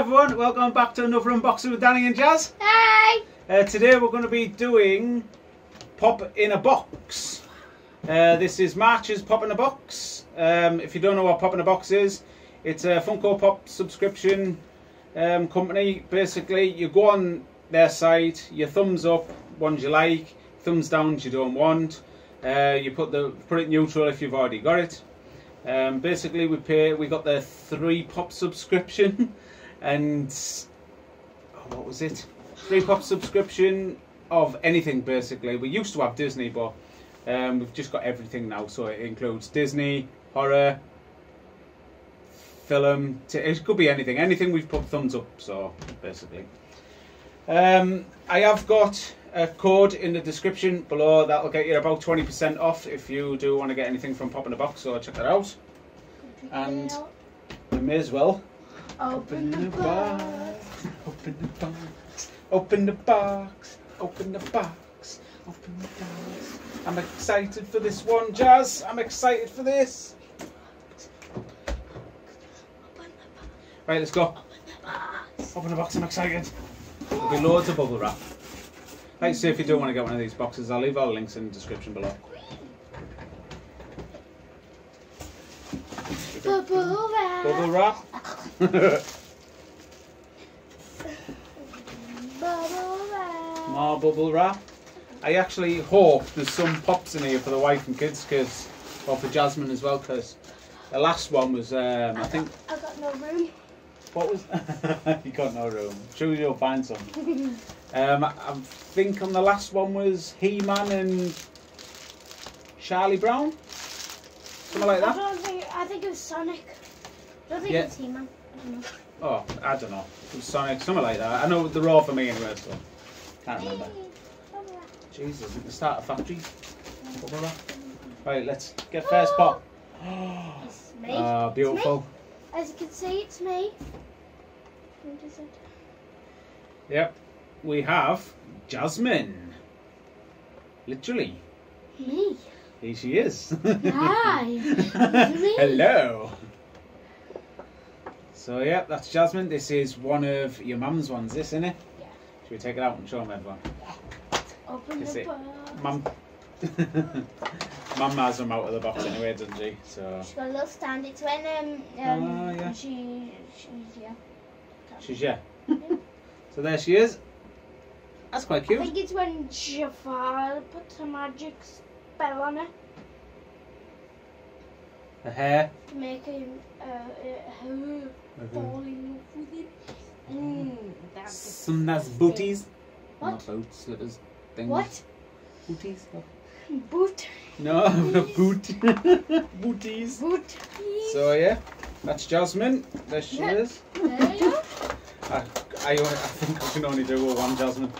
everyone, welcome back to another unboxing with Danny and Jazz. Hey! Today we're going to be doing Pop in a Box. This is March's Pop in a Box. If you don't know what Pop in a Box is, it's a Funko Pop subscription company. Basically, you go on their site, you thumbs up ones you like, thumbs down you don't want. You put it neutral if you've already got it. Basically, we got the 3 pop subscription, and what was it? 3 pop subscription of anything. Basically, we used to have Disney, but we've just got everything now. So it includes Disney, horror, film. It could be anything. Anything we've put thumbs up. So basically, I have got a code in the description below that'll get you about 20% off if you do want to get anything from Pop in a Box, so check that out. And we may as well open the box. Open the box. Open the box. Open the box. Open the box. I'm excited for this one, Jazz. I'm excited for this. Right, let's go. Open the box. I'm excited. There'll be loads of bubble wrap. Like I say, if you do want to get one of these boxes, I'll leave all the links in the description below. Bubble wrap. Bubble wrap. Bubble wrap. More bubble wrap. I actually hope there's some pops in here for the wife and kids, or for Jasmine as well, because the last one was, I think... I got no room. What was... You got no room. Sure you'll find some. I think on the last one was He-Man and Charlie Brown, something like that. I think it was Sonic. I don't think it was He-Man. I don't know. Oh, I don't know. It was Sonic, something like that. I know they're all for me anyway, so can't remember. Jesus, at the start of factory. Right, let's get first pop. It's me. Ah, beautiful. It's me. As you can see, it's me. What is it? Yep. We have Jasmine. Literally. Me. Here she is. Hi. Me. Hello. So yeah, that's Jasmine. This is one of your mum's ones, this, isn't it? Yeah. Should we take it out and show them everyone? Open the box. Mum. Mum has them out of the box anyway, doesn't she? So. She's got a little stand. It's when yeah. she's yeah. She's yeah. So there she is. That's quite cute. I think it's when Jafar puts a magic spell on her Her hair. to make him fall in love with him. That's Some nice booties. What? Not boots, slippers, things. What? Booties? Boot. No, boot. Booties. Boot. So yeah, that's Jasmine. There she is. There you go. I think I can only do one Jasmine.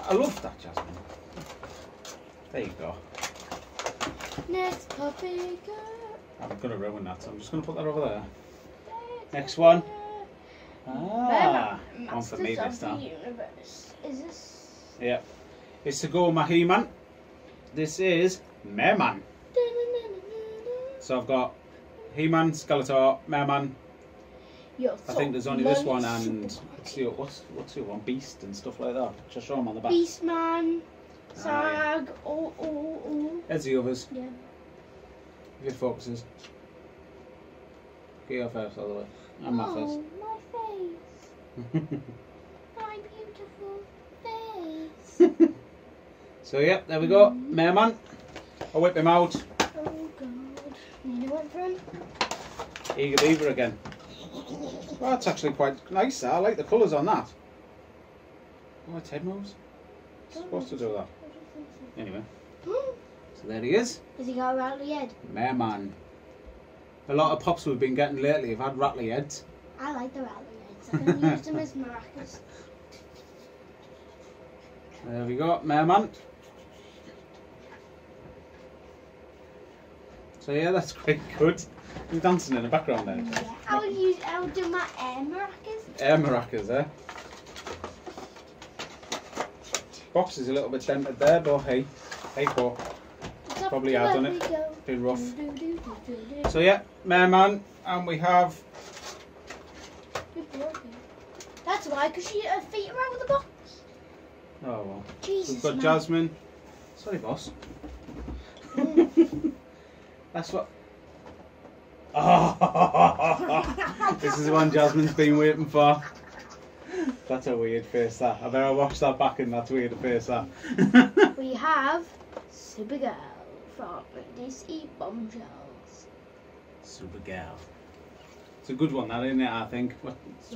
I love that Jasmine. There you go. Next puppy girl. I'm going to ruin that, so I'm just going to put that over there. Next one. Ah, one for me this time. Universe. Is this? Yeah. It's to go with my He-Man. This is Merman. So I've got He-Man, Skeletor, Merman. I think there's only this one and what's the other one? Beast and stuff like that. Just show them on the back. Beastman, Sag, There's the others. Yeah. If it focuses. Get your first all the way. And my first. My face. My beautiful face. So yeah, there we go. Merman. I'll whip him out. Oh god. Need a one for him? Eager beaver again. Well, that's actually quite nice. I like the colours on that. Oh, its head moves. It's supposed to do that. Anyway. So there he is. Has he got a rattly head? Merman. A lot of pops we've been getting lately have had rattly heads. I like the rattly heads. I can use them as maracas. There we go, Merman. So yeah, that's quite good. I'm dancing in the background there. Yeah. I'll do my air maracas. Air maracas, eh? Box is a little bit dented there, but hey ho. Probably hard done it. Been rough. So yeah, Merman, and we have That's why, because her feet are out of the box. Oh well. Jesus, We've got man. Jasmine. Sorry, boss. That's what. Oh, this is the one Jasmine's been waiting for. That's a weird face, that. I better watch that back, and that's weird face, that. We have Supergirl from DC Bombshells. Supergirl. It's a good one, that, isn't it? I think.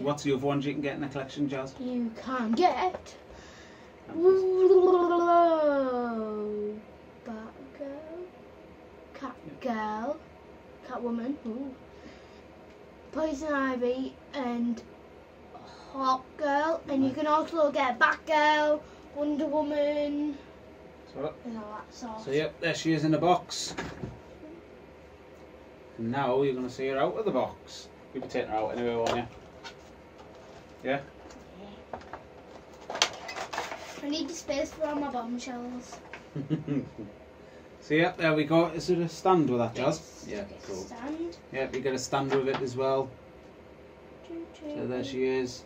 What's the other ones you can get in the collection, Jazz? You can get Batgirl, Catgirl, Catwoman, Poison Ivy, and Hawkgirl, and you can also get Batgirl, Wonder Woman, and all that sort. So yep, there she is in the box. And now you're going to see her out of the box. You'll be taking her out anyway, won't you? Yeah? I need the space for all my bombshells. So yep, there we go. Is it a stand with that, Jazz? Yes, Yeah, cool. Stand. Yep, you get a stand with it as well. So there she is,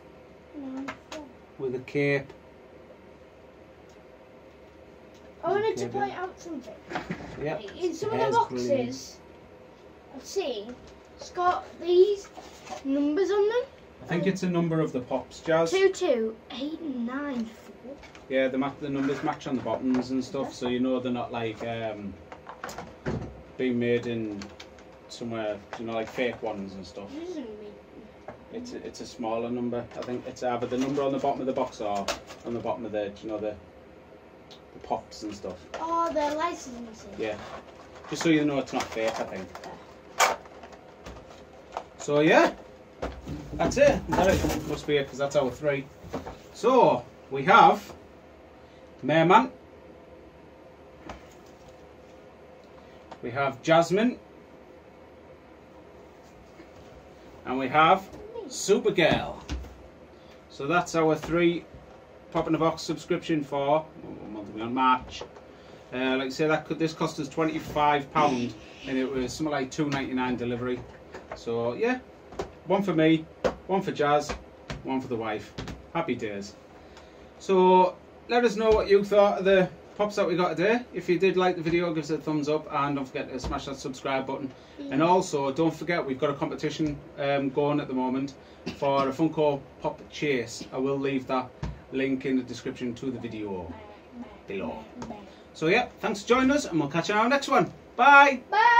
with a cape. I wanted to point out something. Yep. In some of the Hair's boxes, brilliant. I've seen it's got these numbers on them. I think it's a number of the pops, Jazz. 2, 2, 8, 9, 4. Yeah, the numbers match on the buttons and stuff, so you know they're not like being made in somewhere, you know, like fake ones and stuff. It's a smaller number. I think it's either the number on the bottom of the box or on the bottom of the, you know, the pops and stuff. Oh, they're licensing. Yeah, just so you know it's not fake, I think. So yeah, that's it. Is that it? Must be it, because that's our 3. So we have Merman, we have Jasmine, and we have Supergirl. So that's our 3 pop in the box subscription for what month are we on? March. Like I say, this cost us £25, and it was something like £2.99 delivery. So yeah, one for me, one for Jazz, one for the wife. Happy days. So let us know what you thought of the pops that we got today. If you did like the video, give us a thumbs up, and don't forget to smash that subscribe button. And also don't forget, we've got a competition going at the moment for a Funko Pop Chase. I will leave that link in the description to the video below. So yeah, thanks for joining us, and we'll catch you on our next one. Bye! Bye!